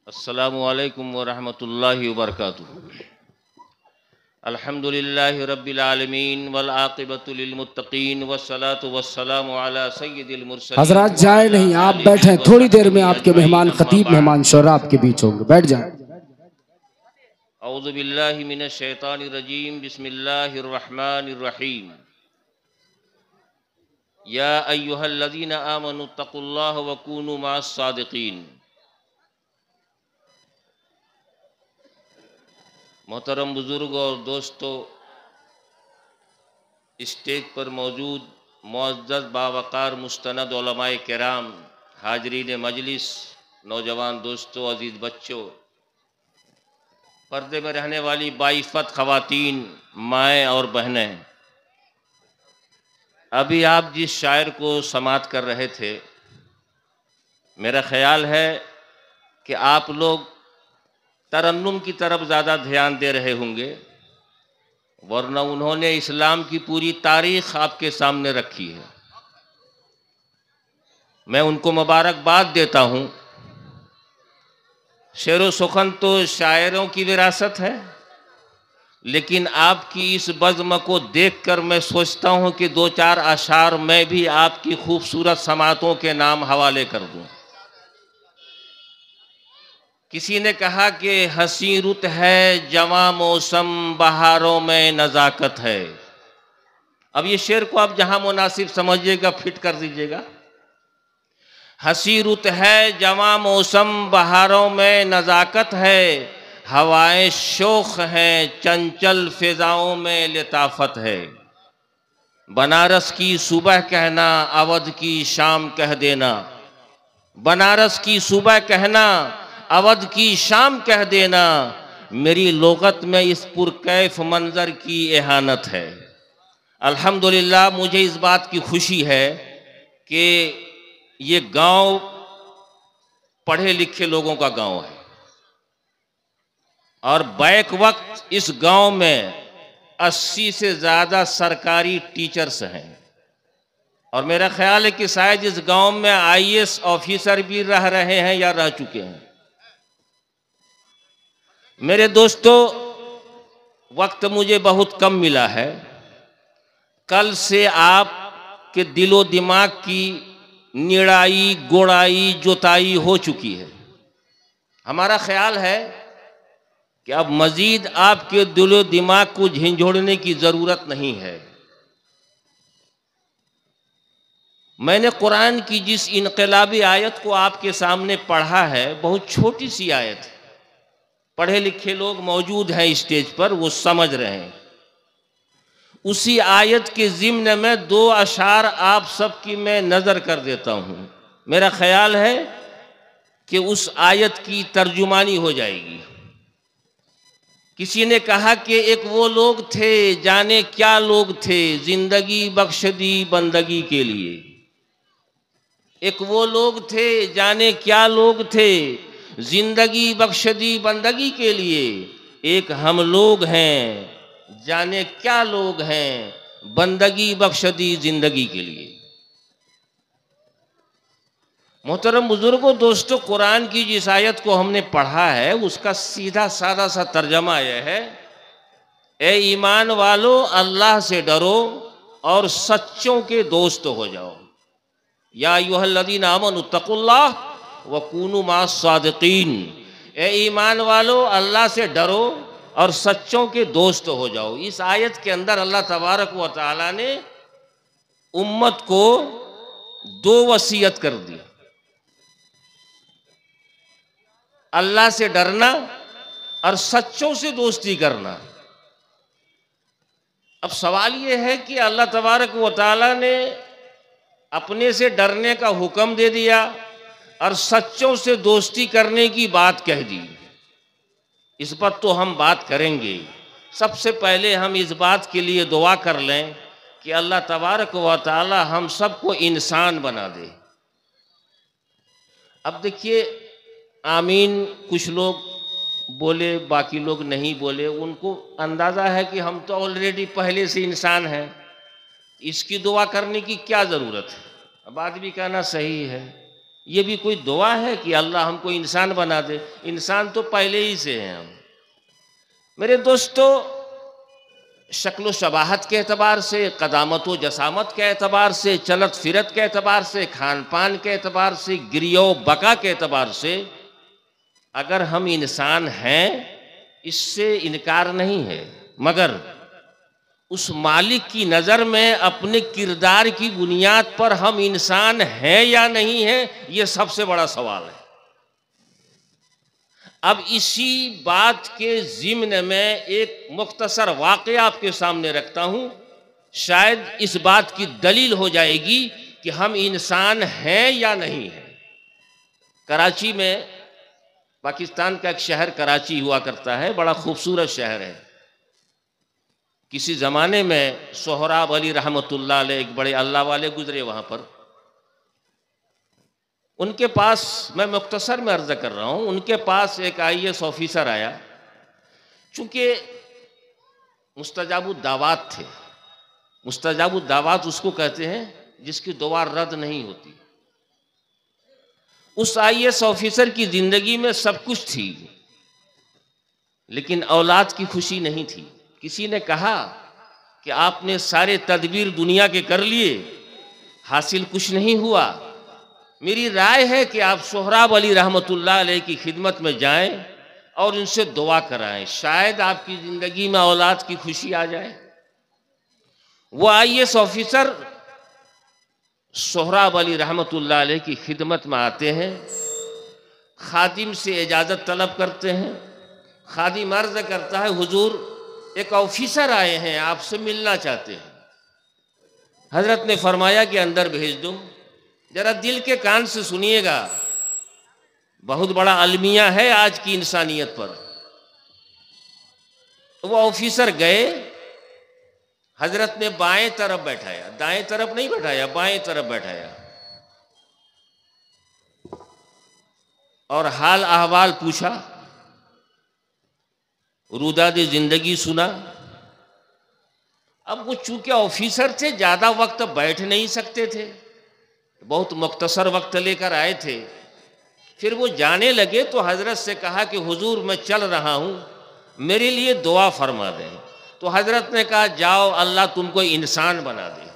السلام علیکم ورحمۃ اللہ وبرکاتہ۔ الحمدللہ رب العالمین والعاقبۃ للمتقین والصلاة والسلام علی سید المرسلین۔ حضرات جائے نہیں، آپ بیٹھیں، تھوڑی دیر میں آپ کے مہمان خطیب مہمان شعراء آپ کے بیچ ہوں گے، بیٹھ جائیں۔ اعوذ باللہ من الشیطان الرجیم، بسم اللہ الرحمن الرحیم۔ یا ایہا الذین آمنوا اتقوا اللہ وکونوا مع الصادقین۔ محترم بزرگ اور دوستو، اسٹیج پر موجود معزز باوقار مستند علماء کرام، حاضرین مجلس، نوجوان دوستو، عزیز بچوں، پردے میں رہنے والی باعفت خواتین، مائیں اور بہنیں، ابھی آپ جس شاعر کو سماعت کر رہے تھے، میرا خیال ہے کہ آپ لوگ ترنم کی طرف زیادہ دھیان دے رہے ہوں گے، ورنہ انہوں نے اسلام کی پوری تاریخ آپ کے سامنے رکھی ہے۔ میں ان کو مبارکباد دیتا ہوں۔ شعر و سخن تو شاعروں کی وراثت ہے، لیکن آپ کی اس بزم کو دیکھ کر میں سوچتا ہوں کہ دو چار اشعار میں بھی آپ کی خوبصورت سماعتوں کے نام حوالے کر دوں۔ کسی نے کہا کہ حسین رت ہے جواں موسم، بہاروں میں نزاکت ہے۔ اب یہ شعر کو آپ جہاں مناسب سمجھیے گا فٹ کر دیجیے گا۔ حسین رت ہے جواں موسم، بہاروں میں نزاکت ہے، ہوائیں شوخ ہیں چنچل فضاؤں میں لطافت ہے۔ بنارس کی صبح کہنا اودھ کی شام کہہ دینا، بنارس کی صبح کہنا اودھ کی شام کہہ دینا، میری لغت میں اس پرکیف منظر کی اہانت ہے۔ الحمدللہ مجھے اس بات کی خوشی ہے کہ یہ گاؤں پڑھے لکھے لوگوں کا گاؤں ہے، اور بیک وقت اس گاؤں میں 80 سے زیادہ سرکاری ٹیچرز ہیں، اور میرا خیال ہے کہ شاید اس گاؤں میں IAS آفیسر بھی رہ رہے ہیں یا رہ چکے ہیں۔ میرے دوستو، وقت مجھے بہت کم ملا ہے۔ کل سے آپ کے دل و دماغ کی نڑائی، گوڑائی، جوتائی ہو چکی ہے۔ ہمارا خیال ہے کہ اب مزید آپ کے دل و دماغ کو جھنجھوڑنے کی ضرورت نہیں ہے۔ میں نے قرآن کی جس انقلابی آیت کو آپ کے سامنے پڑھا ہے، بہت چھوٹی سی آیت ہے، پڑھے لکھے لوگ موجود ہیں اسٹیج پر، وہ سمجھ رہے ہیں۔ اسی آیت کے ضمن میں 2 اشعار آپ سب کی میں نظر کر دیتا ہوں۔ میرا خیال ہے کہ اس آیت کی ترجمانی ہو جائے گی۔ کسی نے کہا کہ ایک وہ لوگ تھے، جانے کیا لوگ تھے، زندگی بخش دی بندگی کے لیے۔ ایک وہ لوگ تھے، جانے کیا لوگ تھے، زندگی بخش دی بندگی کے لیے۔ ایک ہم لوگ ہیں، جانے کیا لوگ ہیں، بندگی بخش دی زندگی کے لیے۔ محترم بزرگوں، دوستو، قرآن کی جس آیت کو ہم نے پڑھا ہے، اس کا سیدھا سادہ سا ترجمہ یہ ہے: اے ایمان والو، اللہ سے ڈرو اور سچوں کے دوست ہو جاؤ۔ یا ایھا الذین آمنوا اتقوا اللہ وکونوا مع الصادقین۔ اے ایمان والو، اللہ سے ڈرو اور سچوں کے دوست ہو جاؤ۔ اس آیت کے اندر اللہ تبارک و تعالی نے امت کو 2 وصیت کر دی: اللہ سے ڈرنا اور سچوں سے دوستی کرنا۔ اب سوال یہ ہے کہ اللہ تبارک و تعالی نے اپنے سے ڈرنے کا حکم دے دیا اور سچوں سے دوستی کرنے کی بات کہہ دی۔ اس پر تو ہم بات کریں گے۔ سب سے پہلے ہم اس بات کے لیے دعا کر لیں کہ اللہ تبارک و تعالی ہم سب کو انسان بنا دے۔ اب دیکھیے، آمین کچھ لوگ بولے، باقی لوگ نہیں بولے، ان کو اندازہ ہے کہ ہم تو آلریڈی پہلے سے انسان ہیں، اس کی دعا کرنے کی کیا ضرورت ہے؟ اب آدمی کہنا صحیح ہے، یہ بھی کوئی دعا ہے کہ اللہ ہم کو انسان بنا دے؟ انسان تو پہلے ہی سے ہیں ہم۔ میرے دوستو، شکل و شباہت کے اعتبار سے، قدامت و جسامت کے اعتبار سے، چلت فرت کے اعتبار سے، کھان پان کے اعتبار سے، گریہ و بقا کے اعتبار سے اگر ہم انسان ہیں، اس سے انکار نہیں ہے، مگر اس مالک کی نظر میں اپنے کردار کی بنیاد پر ہم انسان ہیں یا نہیں ہیں، یہ سب سے بڑا سوال ہے۔ اب اسی بات کے ضمن میں ایک مختصر واقعہ آپ کے سامنے رکھتا ہوں، شاید اس بات کی دلیل ہو جائے گی کہ ہم انسان ہیں یا نہیں ہیں۔ کراچی میں، پاکستان کا ایک شہر کراچی ہوا کرتا ہے، بڑا خوبصورت شہر ہے۔ کسی زمانے میں سہراب علی رحمۃ اللہ علیہ ایک بڑے اللہ والے گزرے وہاں پر۔ ان کے پاس، میں مختصر میں عرض کر رہا ہوں، ان کے پاس ایک IAS آفیسر آیا، چونکہ مستجاب الدعوات تھے۔ مستجاب الدعوات اس کو کہتے ہیں جس کی دعا رد نہیں ہوتی۔ اس IAS آفیسر کی زندگی میں سب کچھ تھی، لیکن اولاد کی خوشی نہیں تھی۔ کسی نے کہا کہ آپ نے سارے تدبیر دنیا کے کر لیے، حاصل کچھ نہیں ہوا، میری رائے ہے کہ آپ سہراب علی رحمۃ اللہ علیہ کی خدمت میں جائیں اور ان سے دعا کرائیں، شاید آپ کی زندگی میں اولاد کی خوشی آ جائے۔ وہ IAS آفیسر سہراب علی رحمۃ اللہ علیہ کی خدمت میں آتے ہیں، خادم سے اجازت طلب کرتے ہیں۔ خادم عرض کرتا ہے، حضور ایک آفیسر آئے ہیں، آپ سے ملنا چاہتے ہیں۔ حضرت نے فرمایا کہ اندر بھیج دو۔ ذرا دل کے کان سے سنیے گا، بہت بڑا المیہ ہے آج کی انسانیت پر۔ وہ آفیسر گئے، حضرت نے بائیں طرف بیٹھایا، دائیں طرف نہیں بیٹھایا، بائیں طرف بیٹھایا، اور حال احوال پوچھا، روداد زندگی سنا۔ اب وہ چونکہ آفیسر تھے، زیادہ وقت بیٹھ نہیں سکتے تھے، بہت مختصر وقت لے کر آئے تھے۔ پھر وہ جانے لگے تو حضرت سے کہا کہ حضور میں چل رہا ہوں، میرے لیے دعا فرما دیں۔ تو حضرت نے کہا جاؤ، اللہ تم کو انسان بنا دے۔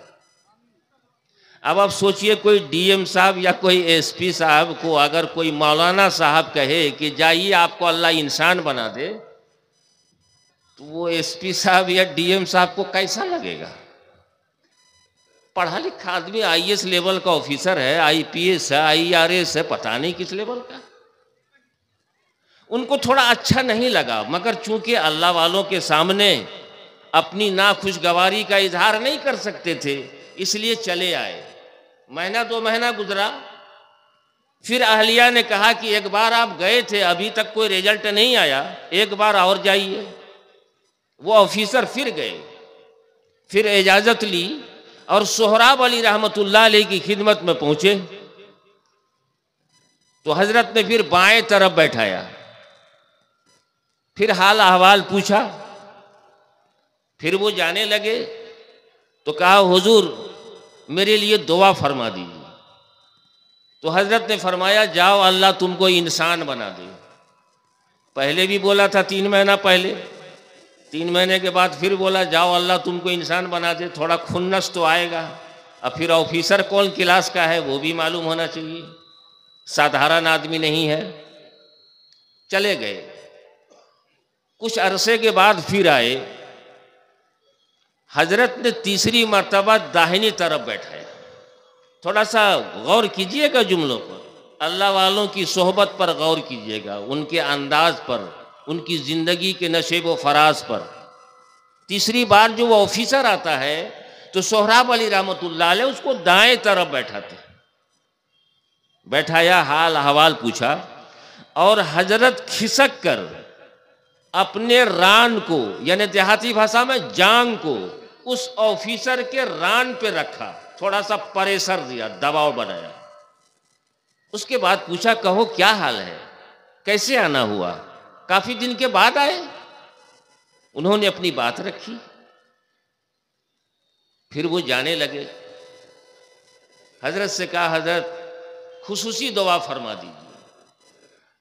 اب آپ سوچئے، کوئی DM صاحب یا کوئی SP صاحب کو اگر کوئی مولانا صاحب کہے کہ جائیے آپ کو اللہ انسان بنا دے، تو وہ SP صاحب یا DM صاحب کو کیسا لگے گا؟ پڑھا لکھا آدمی IAS لیول کا آفیسر ہے، IPS ہے، IRS ہے، پتہ نہیں کس لیول کا۔ ان کو تھوڑا اچھا نہیں لگا، مگر چونکہ اللہ والوں کے سامنے اپنی ناخوشگواری کا اظہار نہیں کر سکتے تھے، اس لیے چلے آئے۔ مہینہ 2 مہینہ گزرا، پھر اہلیہ نے کہا کہ ایک بار آپ گئے تھے، ابھی تک کوئی رزلٹ نہیں آیا، ایک بار اور جائیے۔ وہ آفیسر پھر گئے، پھر اجازت لی اور سہراب علی رحمۃ اللہ علیہ کی خدمت میں پہنچے تو حضرت نے پھر بائیں طرف بیٹھایا، پھر حال احوال پوچھا۔ پھر وہ جانے لگے تو کہا حضور میرے لیے دعا فرما دیجیے۔ تو حضرت نے فرمایا جاؤ، اللہ تم کو انسان بنا دے۔ پہلے بھی بولا تھا 3 مہینہ پہلے، 3 مہینے کے بعد پھر بولا جاؤ اللہ تم کو انسان بنا دے۔ تھوڑا کھنس تو آئے گا، اب پھر آفیسر کون کلاس کا ہے وہ بھی معلوم ہونا چاہیے، سادھارن آدمی نہیں ہے۔ چلے گئے، کچھ عرصے کے بعد پھر آئے، حضرت نے تیسری مرتبہ داہنی طرف بیٹھایا۔ تھوڑا سا غور کیجئے گا جملوں پر، اللہ والوں کی صحبت پر غور کیجئے گا، ان کے انداز پر، ان کی زندگی کے نشیب و فراز پر۔ تیسری بار جو وہ آفیسر آتا ہے تو سہراب علی رحمۃ اللہ علیہ اس کو دائیں طرف بیٹھاتے، بیٹھایا، حال احوال پوچھا، اور حضرت کھسک کر اپنے ران کو، یعنی دیہاتی بھاشا میں جانگ کو، اس آفیسر کے ران پہ رکھا، تھوڑا سا پریشر دیا، دباؤ بنایا۔ اس کے بعد پوچھا کہو کیا حال ہے، کیسے آنا ہوا، کافی دن کے بعد آئے۔ انہوں نے اپنی بات رکھی، پھر وہ جانے لگے۔ حضرت سے کہا حضرت خصوصی دعا فرما دیجیے۔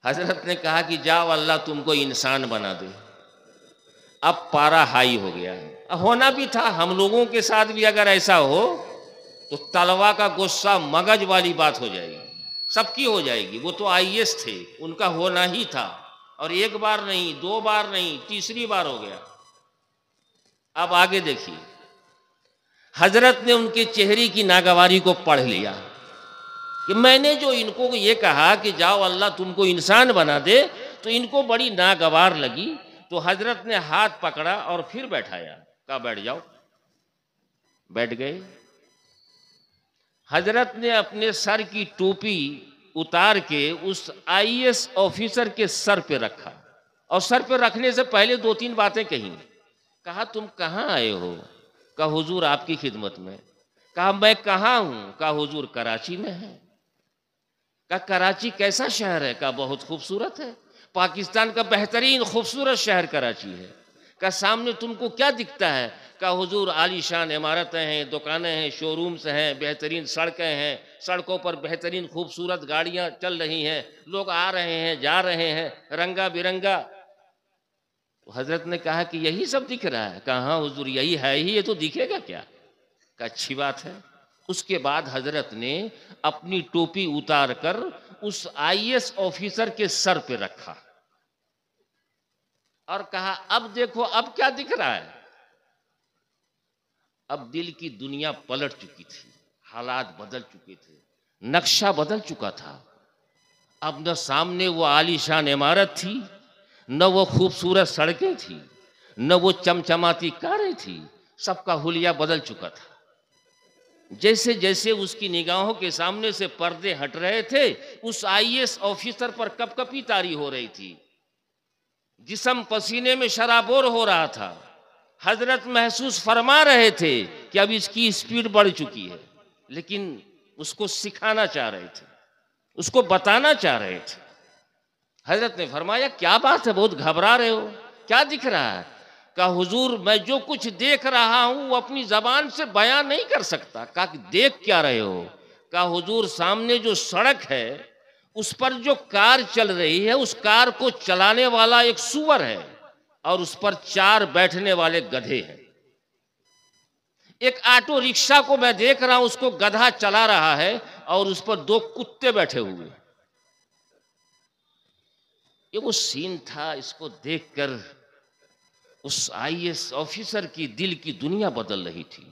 حضرت نے کہا کہ جاؤ اللہ تم کو انسان بنا دے۔ اب پارا ہائی ہو گیا ہے، ہونا بھی تھا، ہم لوگوں کے ساتھ بھی اگر ایسا ہو تو طلبا کا غصہ مغز والی بات ہو جائے گی، سب کی ہو جائے گی۔ وہ تو IAS تھے، ان کا ہونا ہی تھا، اور ایک بار نہیں، دو بار نہیں، تیسری بار ہو گیا۔ اب آگے دیکھیے، حضرت نے ان کے چہرے کی ناگواری کو پڑھ لیا کہ میں نے جو ان کو یہ کہا کہ جاؤ اللہ تم کو انسان بنا دے، تو ان کو بڑی ناگوار لگی۔ تو حضرت نے ہاتھ پکڑا اور پھر بیٹھایا، کہا بیٹھ جاؤ۔ بیٹھ گئے۔ حضرت نے اپنے سر کی ٹوپی اتار کے اس IAS آفیسر کے سر پہ رکھا، اور سر پہ رکھنے سے پہلے دو تین باتیں کہیں۔ کہا تم کہاں آئے ہو؟ کہا حضور آپ کی خدمت میں۔ کہا میں کہاں ہوں؟ کہا حضور کراچی میں ہے۔ کہا کراچی کیسا شہر ہے؟ کہا بہت خوبصورت ہے، پاکستان کا بہترین خوبصورت شہر کراچی ہے۔ کہا سامنے تم کو کیا دکھتا ہے؟ کہا حضور عالی شان عمارتیں ہیں، دکانیں ہیں، شو رومز ہیں، بہترین سڑکیں ہیں، سڑکوں پر بہترین خوبصورت گاڑیاں چل رہی ہیں، لوگ آ رہے ہیں جا رہے ہیں رنگا برنگا۔ تو حضرت نے کہا کہ یہی سب دکھ رہا ہے؟ کہا ہاں حضور یہی ہے ہی، یہ تو دکھے گا کیا؟ کہا اچھی بات ہے۔ اس کے بعد حضرت نے اپنی ٹوپی اتار کر اس IAS آفیسر کے سر پہ رکھا اور کہا اب دیکھو اب کیا دکھ رہا ہے؟ اب دل کی دنیا پلٹ چکی تھی، حالات بدل چکے تھے، نقشہ بدل چکا تھا۔ اب نہ سامنے وہ عالی شان عمارت تھی، نہ وہ خوبصورت سڑکیں تھی، نہ وہ چمچماتی کاریں تھی، سب کا حلیہ بدل چکا تھا۔ جیسے جیسے اس کی نگاہوں کے سامنے سے پردے ہٹ رہے تھے، اس IAS آفیسر پر کپ کپی طاری ہو رہی تھی، جسم پسینے میں شرابور ہو رہا تھا۔ حضرت محسوس فرما رہے تھے کہ اب اس کی سپیڈ بڑھ چکی ہے، لیکن اس کو سکھانا چاہ رہے تھے، اس کو بتانا چاہ رہے تھے۔ حضرت نے فرمایا کیا بات ہے، بہت گھبرا رہے ہو، کیا دکھ رہا ہے؟ کہا حضور میں جو کچھ دیکھ رہا ہوں وہ اپنی زبان سے بیان نہیں کر سکتا۔ کہا کہ دیکھ کیا رہے ہو؟ کہا حضور سامنے جو سڑک ہے اس پر جو کار چل رہی ہے، اس کار کو چلانے والا ایک سور ہے، اور اس پر 4 بیٹھنے والے گدھے ہیں۔ ایک آٹو رکشہ کو میں دیکھ رہا ہوں، اس کو گدھا چلا رہا ہے اور اس پر 2 کتے بیٹھے ہوئے۔ یہ وہ سین تھا، اس کو دیکھ کر اس IAS آفیسر کی دل کی دنیا بدل رہی تھی۔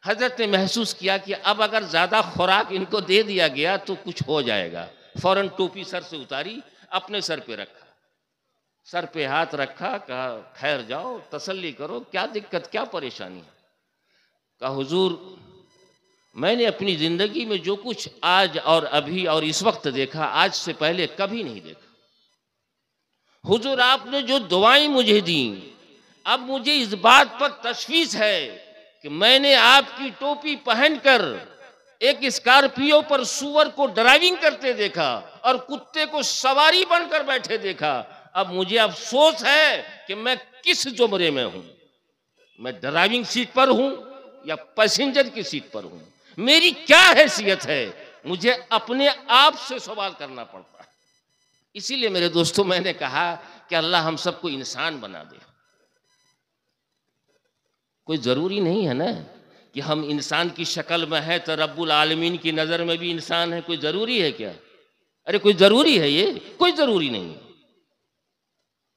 حضرت نے محسوس کیا کہ اب اگر زیادہ خوراک ان کو دے دیا گیا تو کچھ ہو جائے گا۔ فوراً ٹوپی سر سے اتاری، اپنے سر پہ رکھا، سر پہ ہاتھ رکھا، کہا ٹھہر جاؤ، تسلی کرو، کیا دقت کیا پریشانی ہے؟ کہا حضور میں نے اپنی زندگی میں جو کچھ آج اور ابھی اور اس وقت دیکھا، آج سے پہلے کبھی نہیں دیکھا۔ حضور آپ نے جو دعائیں مجھے دیں، اب مجھے اس بات پر تشویش ہے کہ میں نے آپ کی ٹوپی پہن کر ایک اسکارپیو پر سور کو ڈرائیونگ کرتے دیکھا اور کتے کو سواری بن کر بیٹھے دیکھا۔ اب مجھے افسوس ہے کہ میں کس زمرے میں ہوں، میں ڈرائیونگ سیٹ پر ہوں یا پیسنجر کی سیٹ پر ہوں، میری کیا حیثیت ہے؟ مجھے اپنے آپ سے سوال کرنا پڑتا ہے۔ اسی لیے میرے دوستوں میں نے کہا کہ اللہ ہم سب کو انسان بنا دے۔ کوئی ضروری نہیں ہے نا کہ ہم انسان کی شکل میں ہے تو رب العالمین کی نظر میں بھی انسان ہے، کوئی ضروری ہے کیا؟ ارے کوئی ضروری ہے؟ یہ کوئی ضروری نہیں ہے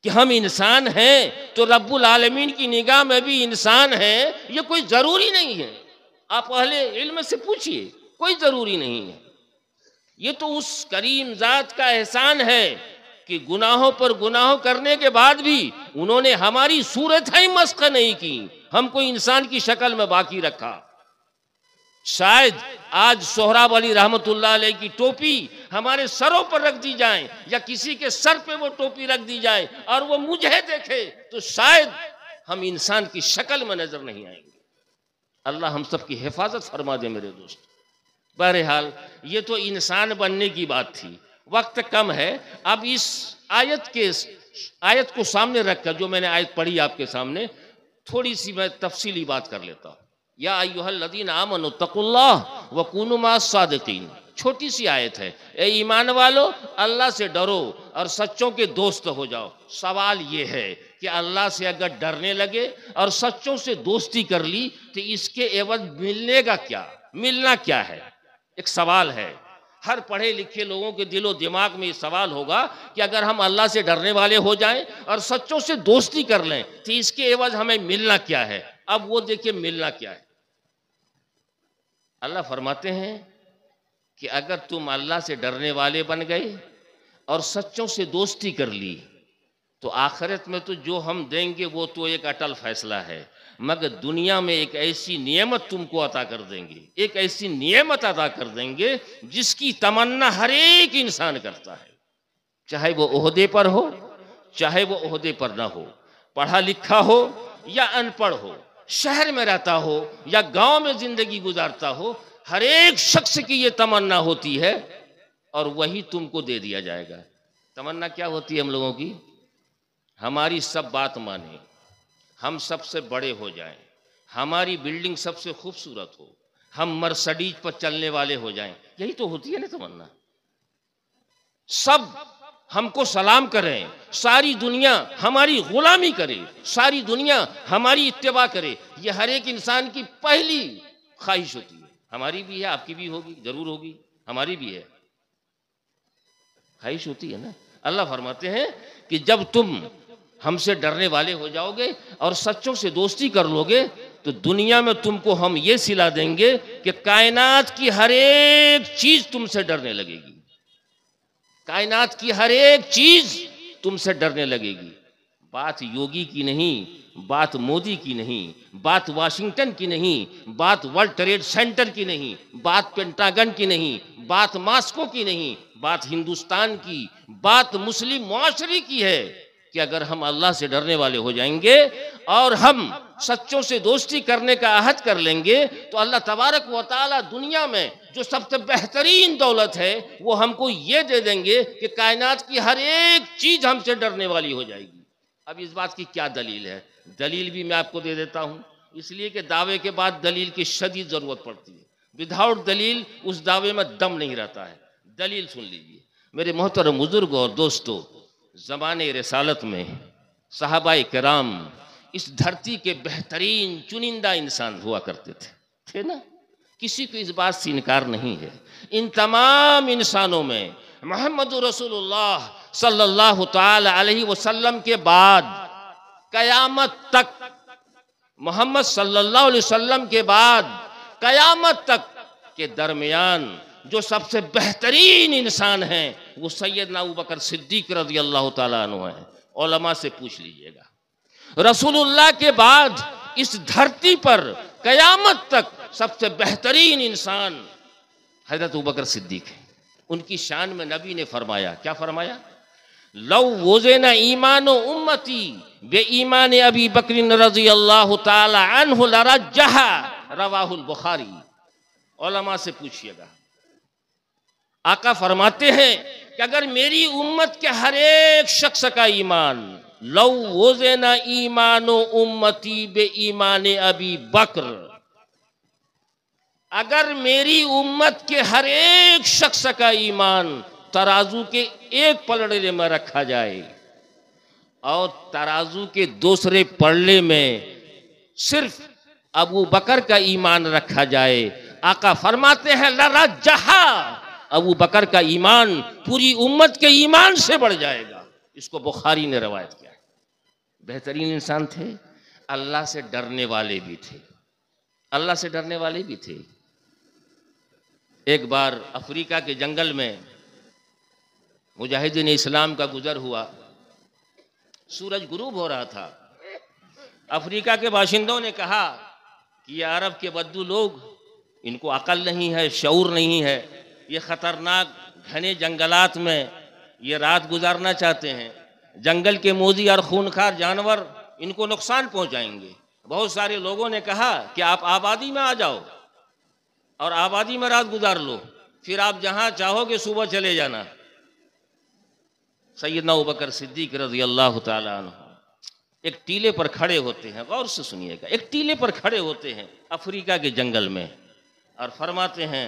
کہ ہم انسان ہیں تو رب العالمین کی نگاہ میں بھی انسان ہیں، یہ کوئی ضروری نہیں ہے۔ آپ اہل علم سے پوچھئے، کوئی ضروری نہیں ہے۔ یہ تو اس کریم ذات کا احسان ہے کہ گناہوں پر گناہوں کرنے کے بعد بھی انہوں نے ہماری صورت ہی مسخ نہیں کی، ہم کو انسان کی شکل میں باقی رکھا۔ شاید آج سہراب علی رحمت اللہ علیہ کی ٹوپی ہمارے سروں پر رکھ دی جائیں یا کسی کے سر پہ وہ ٹوپی رکھ دی جائے اور وہ مجھے دیکھے تو شاید ہم انسان کی شکل میں نظر نہیں آئیں گے۔ اللہ ہم سب کی حفاظت فرما دے میرے دوست۔ بہرحال یہ تو انسان بننے کی بات تھی، وقت کم ہے۔ اب اس آیت کو سامنے رکھ کر جو میں نے آیت پڑھی آپ کے سامنے، تھوڑی سی میں تفصیلی بات کر لیتا ہوں۔ یا ایھا الذین آمنوا اتقوا اللہ وکونوا مع الصادقین۔ چھوٹی سی آیت ہے، اے ایمان والو اللہ سے ڈرو اور سچوں کے دوست ہو جاؤ۔ سوال یہ ہے کہ اللہ سے اگر ڈرنے لگے اور سچوں سے دوستی کر لی تو اس کے عوض ملنے گا کیا؟ ملنا کیا ہے؟ ایک سوال ہے۔ ہر پڑھے لکھے لوگوں کے دل و دماغ میں یہ سوال ہوگا کہ اگر ہم اللہ سے ڈرنے والے ہو جائیں اور سچوں سے دوستی کر لیں تو اس کے عوض ہمیں ملنا کیا ہے؟ اب وہ دیکھیں ملنا کیا ہے۔ اللہ فرماتے ہیں کہ اگر تم اللہ سے ڈرنے والے بن گئے اور سچوں سے دوستی کر لی تو آخرت میں تو جو ہم دیں گے وہ تو ایک اٹل فیصلہ ہے، مگر دنیا میں ایک ایسی نعمت تم کو عطا کر دیں گے، ایک ایسی نعمت عطا کر دیں گے جس کی تمنا ہر ایک انسان کرتا ہے، چاہے وہ عہدے پر ہو چاہے وہ عہدے پر نہ ہو، پڑھا لکھا ہو یا ان پڑھ ہو، شہر میں رہتا ہو یا گاؤں میں زندگی گزارتا ہو، ہر ایک شخص کی یہ تمنا ہوتی ہے اور وہی تم کو دے دیا جائے گا۔ تمنا کیا ہوتی ہے ہم لوگوں کی؟ ہماری سب بات مانیں، ہم سب سے بڑے ہو جائیں، ہماری بلڈنگ سب سے خوبصورت ہو، ہم مرسڈیز پر چلنے والے ہو جائیں، یہی تو ہوتی ہے نا تمنا۔ سب ہم کو سلام کریں، ساری دنیا ہماری غلامی کرے، ساری دنیا ہماری اتباع کرے، یہ ہر ایک انسان کی پہلی خواہش ہوتی ہے۔ ہماری بھی ہے، آپ کی بھی ہوگی، ضرور ہوگی، ہماری بھی ہے، خواہش ہوتی ہے نا۔ اللہ فرماتے ہیں کہ جب تم ہم سے ڈرنے والے ہو جاؤ گے اور سچوں سے دوستی کر لو گے تو دنیا میں تم کو ہم یہ صلہ دیں گے کہ کائنات کی ہر ایک چیز تم سے ڈرنے لگے گی، کائنات کی ہر ایک چیز تم سے ڈرنے لگے گی۔ بات یوگی کی نہیں، بات مودی کی نہیں، بات واشنگٹن کی نہیں، بات ورلڈ ٹریڈ سینٹر کی نہیں، بات پینٹاگن کی نہیں، بات ماسکو کی نہیں، بات ہندوستان کی، بات مسلم معاشرے کی ہے کہ اگر ہم اللہ سے ڈرنے والے ہو جائیں گے اور ہم سچوں سے دوستی کرنے کا عہد کر لیں گے تو اللہ تبارک و تعالی دنیا میں جو سب سے بہترین دولت ہے وہ ہم کو یہ دے دیں گے کہ کائنات کی ہر ایک چیز ہم سے ڈرنے والی ہو جائے گی۔ اب اس بات کی کیا دلیل ہے؟ دلیل بھی میں آپ کو دے دیتا ہوں، اس لیے کہ دعوے کے بعد دلیل کی شدید ضرورت پڑتی ہے، وداؤٹ دلیل اس دعوے میں دم نہیں رہتا ہے۔ دلیل سن لیجئے میرے محترم بزرگوں اور دوستو، زمانے رسالت میں صحابہ کرام اس دھرتی کے بہترین چنندہ انسان ہوا کرتے تھے نا، کسی کو اس بات سے انکار نہیں ہے۔ ان تمام انسانوں میں محمد رسول اللہ صلی اللہ تعالی علیہ وسلم کے بعد قیامت تک، محمد صلی اللہ علیہ وسلم کے بعد قیامت تک کے درمیان جو سب سے بہترین انسان ہیں وہ سیدنا ابوبکر صدیق رضی اللہ تعالیٰ عنہ ہیں۔ علماء سے پوچھ لیجئے گا، رسول اللہ کے بعد اس دھرتی پر قیامت تک سب سے بہترین انسان حضرت ابوبکر صدیق ہیں۔ ان کی شان میں نبی نے فرمایا، کیا فرمایا؟ لو وزن ایمان امتی بے ایمان ابی بکر رضی اللہ تعالی عنہ لرجح، رواہ البخاری۔ علماء سے پوچھئے گا، آقا فرماتے ہیں کہ اگر میری امت کے ہر ایک شخص کا ایمان، لو وزن ایمان امتی بے ایمان ابی بکر، اگر میری امت کے ہر ایک شخص کا ایمان ترازو کے ایک پلڑے میں رکھا جائے اور ترازو کے دوسرے پلڑے میں صرف ابو بکر کا ایمان رکھا جائے، آقا فرماتے ہیں لرجح، ابو بکر کا ایمان پوری امت کے ایمان سے بڑھ جائے گا۔ اس کو بخاری نے روایت کیا ہے۔ بہترین انسان تھے، اللہ سے ڈرنے والے بھی تھے، اللہ سے ڈرنے والے بھی تھے۔ ایک بار افریقہ کے جنگل میں مجاہدین اسلام کا گزر ہوا، سورج غروب ہو رہا تھا۔ افریقہ کے باشندوں نے کہا کہ یہ عرب کے بدو لوگ، ان کو عقل نہیں ہے، شعور نہیں ہے، یہ خطرناک گھنے جنگلات میں یہ رات گزارنا چاہتے ہیں، جنگل کے موذی اور خونخوار جانور ان کو نقصان پہنچائیں گے۔ بہت سارے لوگوں نے کہا کہ آپ آبادی میں آ جاؤ اور آبادی میں رات گزار لو، پھر آپ جہاں چاہو گے صبح چلے جانا۔ سیدنا ابوبکر صدیق رضی اللہ تعالیٰ عنہ ایک ٹیلے پر کھڑے ہوتے ہیں، غور سے سنیے گا، ایک ٹیلے پر کھڑے ہوتے ہیں افریقہ کے جنگل میں اور فرماتے ہیں